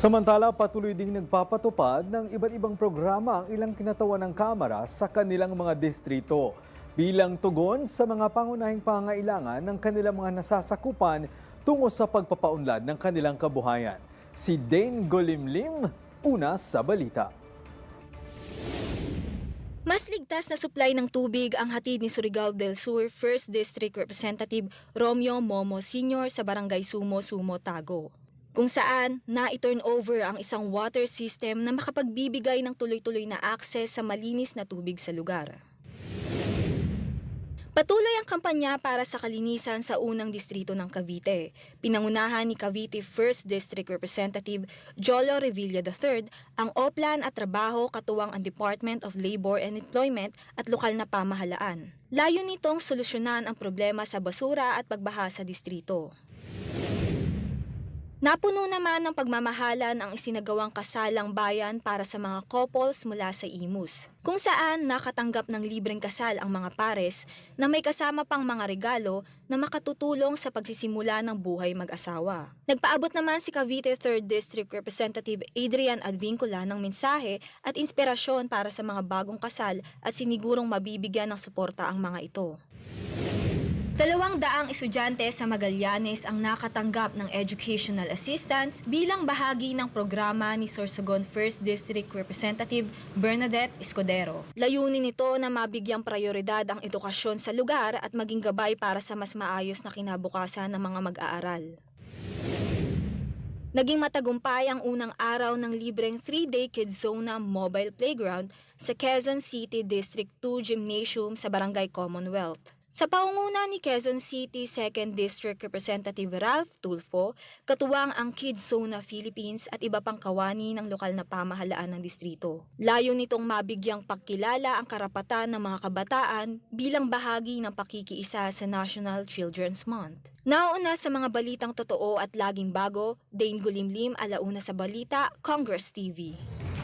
Samantala, patuloy ding nagpapatupad ng iba't ibang programa ang ilang kinatawan ng Kamara sa kanilang mga distrito bilang tugon sa mga pangunahing pangailangan ng kanilang mga nasasakupan tungo sa pagpapaunlad ng kanilang kabuhayan. Si Dane Golimlim, una sa balita. Mas ligtas na supply ng tubig ang hatid ni Surigao del Sur 1st District Representative Romeo Momo Sr. sa Barangay Sumo, Tago, kung saan na-turn over ang isang water system na makapagbibigay ng tuloy-tuloy na akses sa malinis na tubig sa lugar. Patuloy ang kampanya para sa kalinisan sa unang distrito ng Cavite. Pinangunahan ni Cavite 1st District Representative Jolo Revilla III ang oplan at trabaho katuwang ang Department of Labor and Employment at lokal na pamahalaan. Layo nitong solusyonan ang problema sa basura at pagbaha sa distrito. Napuno naman ng pagmamahalan ang isinagawang kasalang bayan para sa mga couples mula sa Imus, kung saan nakatanggap ng libreng kasal ang mga pares na may kasama pang mga regalo na makatutulong sa pagsisimula ng buhay mag-asawa. Nagpaabot naman si Cavite 3rd District Representative Adrian Advincula ng mensahe at inspirasyon para sa mga bagong kasal at sinigurong mabibigyan ng suporta ang mga ito. 200 estudyante sa Magallanes ang nakatanggap ng educational assistance bilang bahagi ng programa ni Sorsogon 1st District Representative Bernadette Escudero. Layunin nito na mabigyang prioridad ang edukasyon sa lugar at maging gabay para sa mas maayos na kinabukasan ng mga mag-aaral. Naging matagumpay ang unang araw ng libreng 3-day Kidzona Mobile Playground sa Quezon City District 2 Gymnasium sa Barangay Commonwealth. Sa pangunguna ni Quezon City 2nd District Representative Ralph Tulfo, katuwang ang Kidzona Philippines at iba pang kawani ng lokal na pamahalaan ng distrito. Layo nitong mabigyang pagkilala ang karapatan ng mga kabataan bilang bahagi ng pakikiisa sa National Children's Month. Nauna sa mga balitang totoo at laging bago, Dane Golimlim, alauna sa balita, Congress TV.